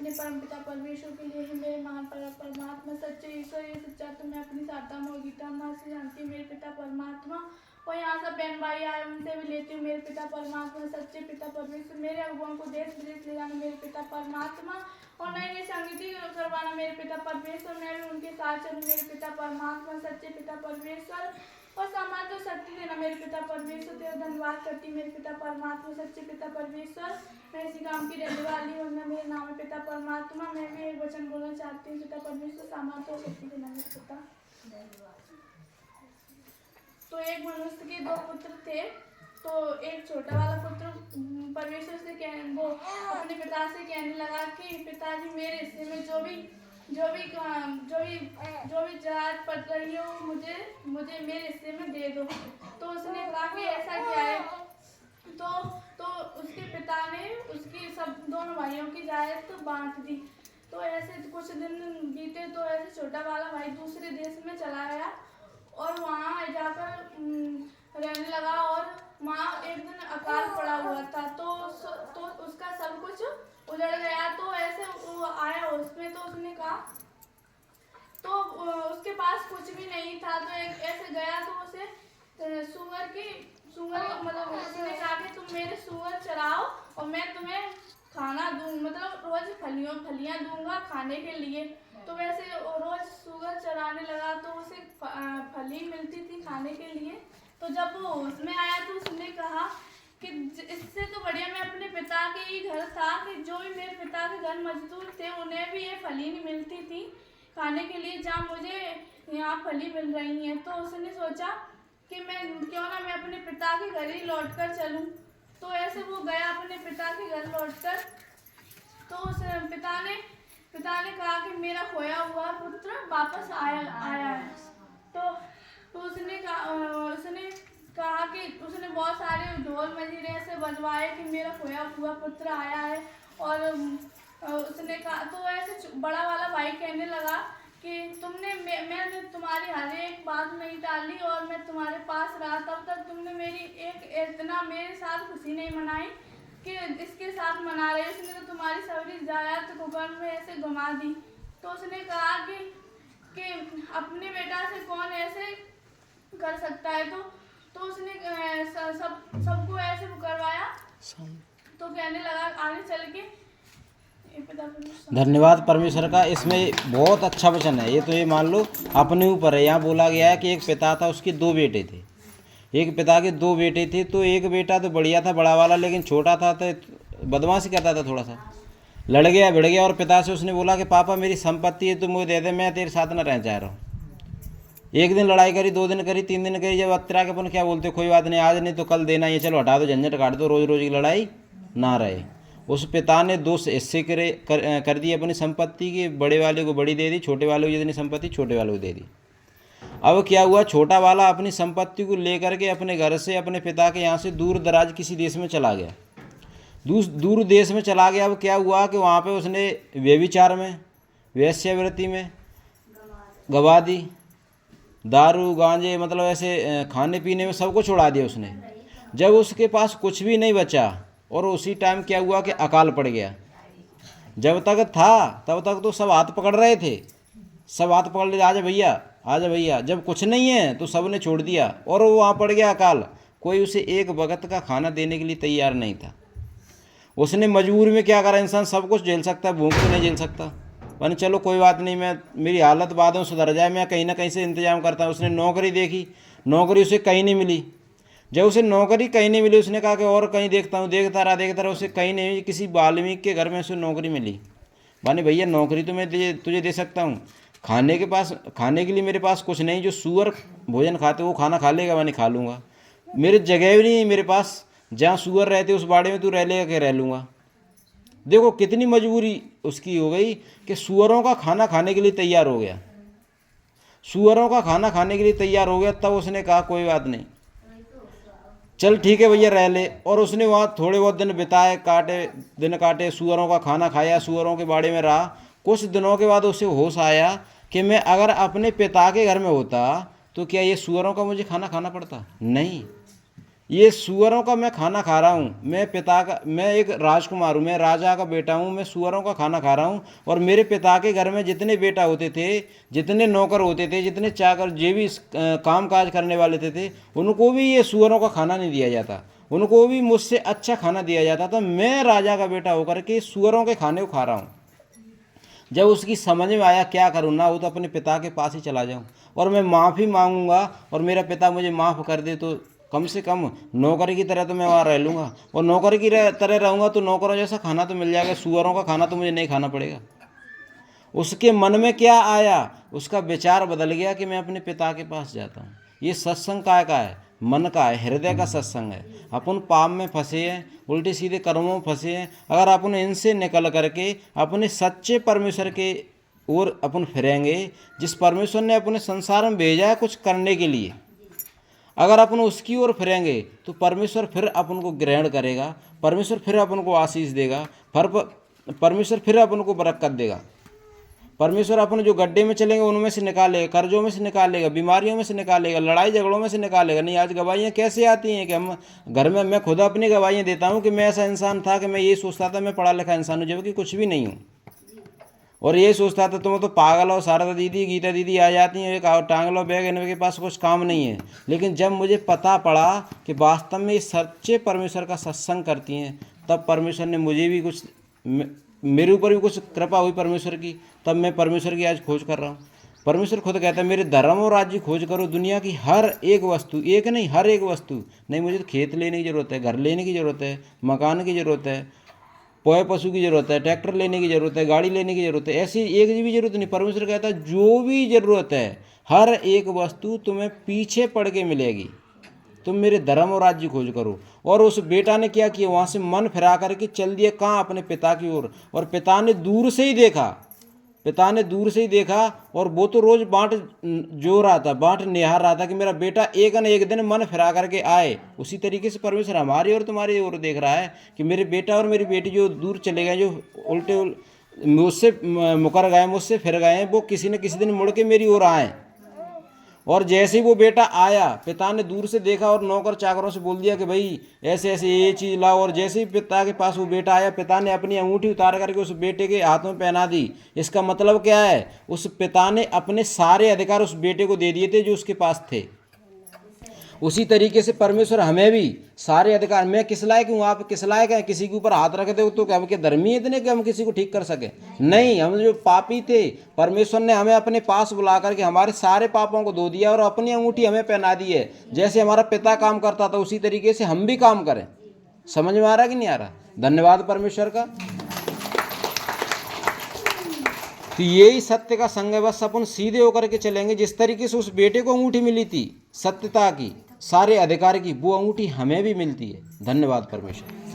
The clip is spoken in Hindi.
अपने परमपिता परमेश्वर के लिए ही मेरे महान परमात्मा सच्चे ईश्वर ये सच्चा तुम्हें अपनी साता मोह गीता माँ से जानती मेरे पिता परमात्मा। और यहाँ सब बहन भाई आए उनसे भी लेती हूँ मेरे पिता परमात्मा सच्चे पिता परमेश्वर। मेरे अगुओं को देश विदेश ले जाना मेरे पिता परमात्मा। और नई नई संगति करवाना मेरे पिता परमेश्वर। मैं भी उनके साथ चलूँ मेरे पिता परमात्मा सच्चे पिता परमेश्वर। और सामर्थ्य और शक्ति देना मेरे पिता परमेश्वर। तेरा धन्यवाद करती मेरे पिता परमात्मा सच्चे पिता परमेश्वर। मैं इसी काम की रहने वाली हूँ। मैं मेरे नाम है पिता परमात्मा। मैं भी एक वचन बोलना चाहती हूँ पिता परमेश्वर सामर्थ्य और शक्ति देना मेरे पिता। तो एक मनुष्य के दो पुत्र थे। तो एक छोटा वाला पुत्र परमेश्वर से वो अपने पिता से कहने लगा कि पिताजी मेरे हिस्से में जो भी जायदाद पड़ रही हो मुझे मेरे हिस्से में दे दो। तो उसने कहा कि ऐसा क्या है। तो उसके पिता ने उसकी सब दोनों भाइयों की जायदाद तो बांट दी। तो ऐसे कुछ दिन बीते तो ऐसे छोटा वाला भाई दूसरे देश में चला गया और वहाँ जाकर रहने लगा। और वहाँ एक दिन अकाल पड़ा हुआ था तो उसका सब कुछ उजड़ गया। तो ऐसे वो आया उसमें तो उसने कहा तो उसके पास कुछ भी नहीं था। तो एक ऐसे गया तो उसे सूअर मतलब उसने कहा कि तुम मेरे सूअर चराओ और मैं तुम्हें खाना दूँ मतलब रोज फलियाँ दूंगा खाने के लिए। तो वैसे रोज सूअर चराने लगा तो उसे फली मिलती थी खाने के लिए। तो जब वो उसमें आया तो उसने कहा कि इससे तो बढ़िया मैं अपने पिता के ही घर था कि जो भी मेरे पिता के घर मजदूर थे उन्हें भी ये फली नहीं मिलती थी खाने के लिए जहाँ मुझे यहाँ फली मिल रही है। तो उसने सोचा कि क्यों ना मैं अपने पिता के घर ही लौट कर चलूँ। तो ऐसे वो गया अपने पिता के घर लौटकर। तो उस पिता ने कहा कि मेरा खोया हुआ पुत्र वापस आया है। तो उसने कहा कि उसने बहुत सारे ढोल मंजीरे ऐसे बजवाए कि मेरा खोया हुआ पुत्र आया है। और उसने कहा तो ऐसे बड़ा वाला भाई कहने लगा कि मैंने तुम्हारी हर एक बात नहीं टाली और मैं तुम्हारे पास रहा तब तक तुमने मेरी इतना मेरे साथ खुशी नहीं मनाई कि इसके साथ मना रहे। उसने तो तुम्हारी सारी जायदाद कुकर में ऐसे घुमा दी। तो उसने कहा कि अपने बेटा से कौन ऐसे कर सकता है। तो उसने सबको ऐसे करवाया। तो कहने लगा आगे चल के धन्यवाद परमेश्वर का। इसमें बहुत अच्छा वचन है। ये मान लो अपने ऊपर है। यहाँ बोला गया है कि एक पिता था उसके दो बेटे थे। एक पिता के दो बेटे थे। तो एक बेटा तो बढ़िया था बड़ा वाला लेकिन छोटा था तो बदमाशी करता था थोड़ा सा लड़ गया भिड़ गया। और पिता से उसने बोला कि पापा मेरी संपत्ति है तो मुझे दे दे मैं तेरे साथ न रहना चाह रहा हूँ। एक दिन लड़ाई करी 2 दिन करी 3 दिन करी। जब अतरा के अपन क्या बोलते कोई बात नहीं आज नहीं तो कल देना ये चलो हटा दो झंझट काट दो रोज रोज की लड़ाई ना रहे। उस पिता ने 2 हिस्से कर दिए अपनी संपत्ति की। बड़े वाले को बड़ी दे दी छोटे वाले को जितनी संपत्ति छोटे वाले को दे दी। अब क्या हुआ छोटा वाला अपनी संपत्ति को लेकर के अपने घर से अपने पिता के यहाँ से दूर दराज किसी देश में चला गया। दूर देश में चला गया। अब क्या हुआ कि वहाँ पे उसने व्यभिचार में वेश्यावृत्ति में गवा दी। दारू गांजे मतलब ऐसे खाने पीने में सब कुछ उड़ा दिया उसने। जब उसके पास कुछ भी नहीं बचा और उसी टाइम क्या हुआ कि अकाल पड़ गया। जब तक था तब तक तो सब हाथ पकड़ रहे थे। सब हाथ पकड़ ले आजा भैया। जब कुछ नहीं है तो सब ने छोड़ दिया और वो वहाँ पड़ गया अकाल। कोई उसे एक वक्त का खाना देने के लिए तैयार नहीं था। उसने मजबूरी में क्या करा। इंसान सब कुछ झेल सकता है भूख तो नहीं झेल सकता। मैंने चलो कोई बात नहीं मेरी हालत बाद में सुधर जाए मैं कहीं ना कहीं से इंतजाम करता हूँ। उसने नौकरी देखी। नौकरी उसे कहीं नहीं मिली। जब उसे नौकरी कहीं नहीं मिली उसने कहा कि और कहीं देखता हूँ। देखता रहा उसे कहीं नहीं मिली। किसी वाल्मीकि के घर में उसे नौकरी मिली। माने भैया नौकरी तो मैं तुझे दे सकता हूँ खाने के लिए मेरे पास कुछ नहीं। जो सूअर भोजन खाते वो खाना खा लेगा मैंने खा लूँगा। मेरी जगह भी नहीं मेरे पास। जहाँ सूअर रहते उस बाड़े में तू रह लेगा कि रह लूँगा। देखो कितनी मजबूरी उसकी हो गई कि सूअरों का खाना खाने के लिए तैयार हो गया। सूअरों का खाना खाने के लिए तैयार हो गया। तब उसने कहा कोई बात नहीं चल ठीक है भैया रह ले। और उसने वहाँ थोड़े बहुत दिन बिताए काटे सूअरों का खाना खाया सूअरों के बाड़े में रहा। कुछ दिनों के बाद उसे होश आया कि मैं अगर अपने पिता के घर में होता तो क्या ये सूअरों का मुझे खाना खाना पड़ता। नहीं ये सुअरों का मैं खाना खा रहा हूँ, मैं एक राजकुमार हूँ, मैं राजा का बेटा हूँ, मैं सुअरों का खाना खा रहा हूँ। और मेरे पिता के घर में जितने बेटा होते थे, जितने नौकर होते थे, जितने चाकर जो भी काम काज करने वाले थे, उनको भी ये सुअरों का खाना नहीं दिया जाता, उनको भी मुझसे अच्छा खाना दिया जाता था। मैं राजा का बेटा होकर के सुअरों के खाने को खा रहा हूँ। जब उसकी समझ में आया क्या करूँ ना, वो तो अपने पिता के पास ही चला जाऊँ और मैं माफ़ी मांगूंगा और मेरा पिता मुझे माफ़ कर दे, तो कम से कम नौकर की तरह तो मैं वहाँ रह लूँगा। और नौकर की तरह रहूँगा तो नौकरों जैसा खाना तो मिल जाएगा, सुअरों का खाना तो मुझे नहीं खाना पड़ेगा। उसके मन में क्या आया, उसका विचार बदल गया कि मैं अपने पिता के पास जाता हूँ। ये सत्संग का है, मन का है, हृदय का सत्संग है। अपन पाप में फंसे हैं, उल्टे सीधे कर्मों में फंसे हैं, अगर अपन इनसे निकल करके अपने सच्चे परमेश्वर के ओर अपन फिरेंगे, जिस परमेश्वर ने अपने संसार में भेजा है कुछ करने के लिए, अगर अपन उसकी ओर फिरेंगे तो परमेश्वर फिर अपन को ग्रहण करेगा, परमेश्वर फिर अपन को आशीष देगा, परमेश्वर फिर अपन को बरकत देगा। परमेश्वर अपन जो गड्ढे में चलेंगे उनमें से निकालेगा, कर्जों में से निकालेगा, बीमारियों में से निकालेगा, लड़ाई झगड़ों में से निकालेगा। नहीं, आज गवाहियाँ कैसे आती हैं कि हम घर में, मैं खुद अपनी गवाहियाँ देता हूँ कि मैं ऐसा इंसान था कि मैं ये सोचता था मैं पढ़ा लिखा इंसान हूँ, जबकि कुछ भी नहीं हूँ। और ये सोचता था तुम तो पागल हो, शारदा दीदी, गीता दीदी आ जाती हैं, एक टांग लो बैग, इनके पास कुछ काम नहीं है। लेकिन जब मुझे पता पड़ा कि वास्तव में ये सच्चे परमेश्वर का सत्संग करती हैं, तब परमेश्वर ने मुझे भी कुछ, मेरे ऊपर भी कुछ कृपा हुई परमेश्वर की, तब मैं परमेश्वर की आज खोज कर रहा हूँ। परमेश्वर खुद कहता है मेरे धर्म और राज्य खोज करो, दुनिया की हर एक वस्तु, एक नहीं हर एक वस्तु। नहीं, मुझे तो खेत लेने की ज़रूरत है, घर लेने की ज़रूरत है, मकान की ज़रूरत है, पोए पशु की ज़रूरत है, ट्रैक्टर लेने की ज़रूरत है, गाड़ी लेने की ज़रूरत है, ऐसी एक भी ज़रूरत नहीं। परमेश्वर कहता है जो भी ज़रूरत है हर एक वस्तु तुम्हें पीछे पड़ के मिलेगी, तुम मेरे धर्म और राज्य खोज करो। और उस बेटा ने क्या किया, वहाँ से मन फिरा करके चल दिया कहाँ, अपने पिता की ओर। और पिता ने दूर से ही देखा, और वो तो रोज़ बाट जो रहा था, बाट निहार रहा था कि मेरा बेटा एक न एक दिन मन फिरा करके आए। उसी तरीके से परमेश्वर हमारी और तुम्हारी ओर देख रहा है कि मेरे बेटा और मेरी बेटी जो दूर चले गए, जो उल्टे मुझसे मुकर गए, मुझसे फिर गए हैं, वो किसी न किसी दिन मुड़ के मेरी ओर आए। और जैसे ही वो बेटा आया, पिता ने दूर से देखा और नौकर चाकरों से बोल दिया कि भाई ऐसे ऐसे ये चीज़ लाओ। और जैसे ही पिता के पास वो बेटा आया, पिता ने अपनी अंगूठी उतार करके उस बेटे के हाथ में पहना दी। इसका मतलब क्या है, उस पिता ने अपने सारे अधिकार उस बेटे को दे दिए थे जो उसके पास थे। उसी तरीके से परमेश्वर हमें भी सारे अधिकार, मैं किस लायक हूँ, आप किस लायक हैं, किसी के ऊपर हाथ रख दे तो हम क्या धर्मी इतने कि हम किसी को ठीक कर सकें? नहीं, हम जो पापी थे, परमेश्वर ने हमें अपने पास बुला करके हमारे सारे पापों को धो दिया और अपनी अंगूठी हमें पहना दी है। जैसे हमारा पिता काम करता था उसी तरीके से हम भी काम करें। समझ में आ रहा कि नहीं आ रहा? धन्यवाद परमेश्वर का। तो यही सत्य का संग है, बस अपन सीधे होकर के चलेंगे। जिस तरीके से उस बेटे को अंगूठी मिली थी सत्यता की, सारे अधिकार की, वो अंगूठी हमें भी मिलती है। धन्यवाद परमेश्वर।